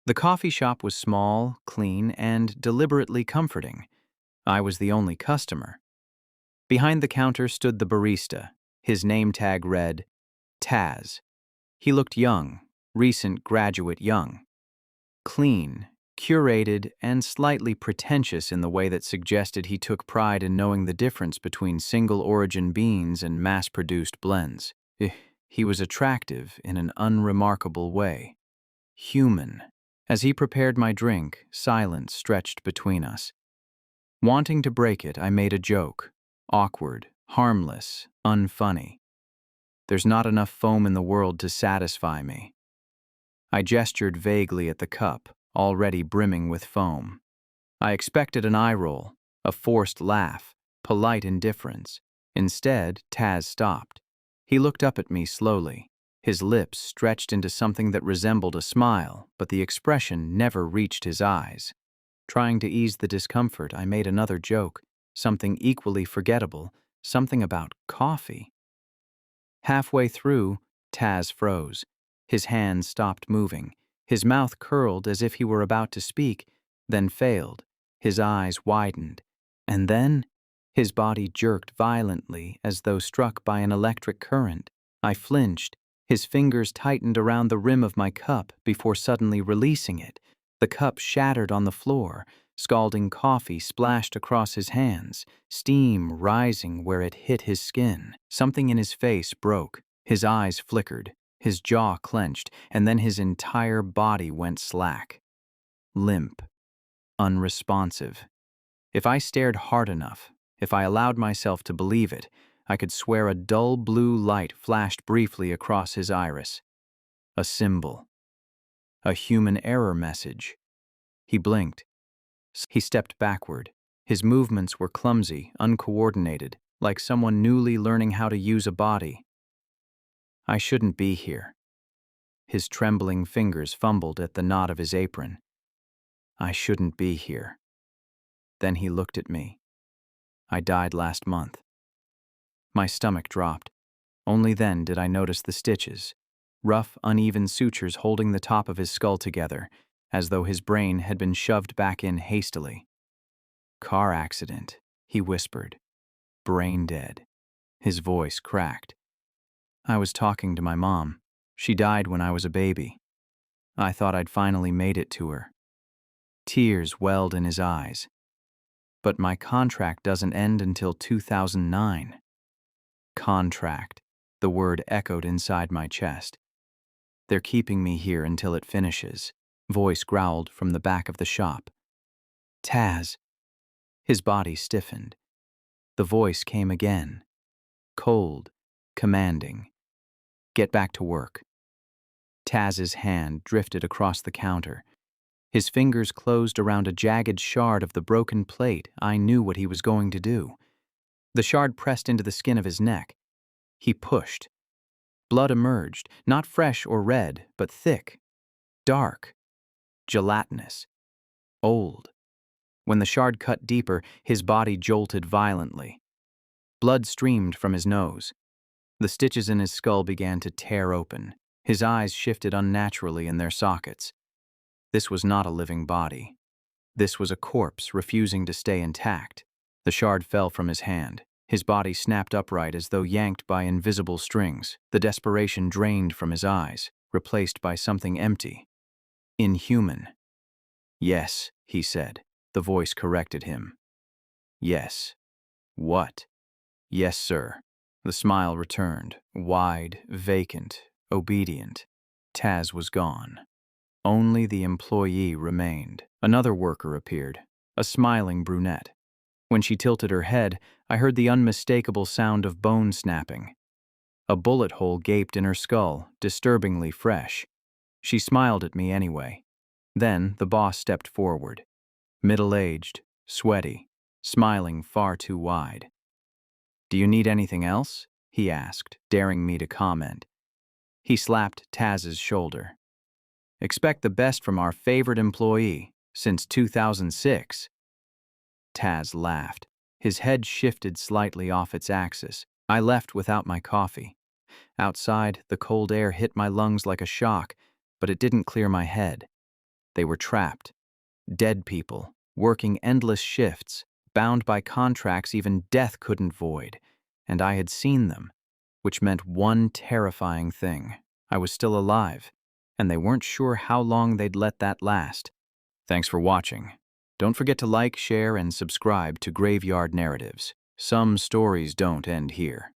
The coffee shop was small, clean, and deliberately comforting. I was the only customer. Behind the counter stood the barista. His name tag read, Taz. He looked young, recent graduate young. Clean, curated, and slightly pretentious in the way that suggested he took pride in knowing the difference between single-origin beans and mass-produced blends. He was attractive in an unremarkable way. Human. As he prepared my drink, silence stretched between us. Wanting to break it, I made a joke. Awkward, harmless, unfunny. There's not enough foam in the world to satisfy me. I gestured vaguely at the cup, already brimming with foam. I expected an eye roll, a forced laugh, polite indifference. Instead, Taz stopped. He looked up at me slowly. His lips stretched into something that resembled a smile, but the expression never reached his eyes. Trying to ease the discomfort, I made another joke, something equally forgettable, something about coffee. Halfway through, Taz froze. His hands stopped moving. His mouth curled as if he were about to speak, then failed. His eyes widened. And then, his body jerked violently as though struck by an electric current. I flinched. His fingers tightened around the rim of my cup before suddenly releasing it. The cup shattered on the floor. Scalding coffee splashed across his hands, steam rising where it hit his skin. Something in his face broke. His eyes flickered. His jaw clenched, and then his entire body went slack. Limp. Unresponsive. If I stared hard enough, if I allowed myself to believe it, I could swear a dull blue light flashed briefly across his iris. A symbol. A human error message. He blinked. He stepped backward. His movements were clumsy, uncoordinated, like someone newly learning how to use a body. I shouldn't be here. His trembling fingers fumbled at the knot of his apron. I shouldn't be here. Then he looked at me. I died last month. My stomach dropped. Only then did I notice the stitches, rough, uneven sutures holding the top of his skull together, as though his brain had been shoved back in hastily. Car accident, he whispered. Brain dead. His voice cracked. I was talking to my mom. She died when I was a baby. I thought I'd finally made it to her. Tears welled in his eyes. But my contract doesn't end until 2009. Contract. The word echoed inside my chest. They're keeping me here until it finishes. Voice growled from the back of the shop. Taz. His body stiffened. The voice came again. Cold, commanding. Get back to work. Taz's hand drifted across the counter. His fingers closed around a jagged shard of the broken plate. I knew what he was going to do. The shard pressed into the skin of his neck. He pushed. Blood emerged, not fresh or red, but thick, dark, gelatinous, old. When the shard cut deeper, his body jolted violently. Blood streamed from his nose. The stitches in his skull began to tear open. His eyes shifted unnaturally in their sockets. This was not a living body. This was a corpse refusing to stay intact. The shard fell from his hand. His body snapped upright as though yanked by invisible strings. The desperation drained from his eyes, replaced by something empty. Inhuman. Yes, he said. The voice corrected him. Yes. What? Yes, sir. The smile returned, wide, vacant, obedient. Taz was gone. Only the employee remained. Another worker appeared, a smiling brunette. When she tilted her head, I heard the unmistakable sound of bone snapping. A bullet hole gaped in her skull, disturbingly fresh. She smiled at me anyway. Then the boss stepped forward. Middle-aged, sweaty, smiling far too wide. Do you need anything else? He asked, daring me to comment. He slapped Taz's shoulder. Expect the best from our favorite employee, since 2006. Taz laughed. His head shifted slightly off its axis. I left without my coffee. Outside, the cold air hit my lungs like a shock, but it didn't clear my head. They were trapped. Dead people, working endless shifts, bound by contracts even death couldn't void. And I had seen them, which meant one terrifying thing. I was still alive, and they weren't sure how long they'd let that last. Thanks for watching. Don't forget to like, share, and subscribe to Graveyard Narratives. Some stories don't end here.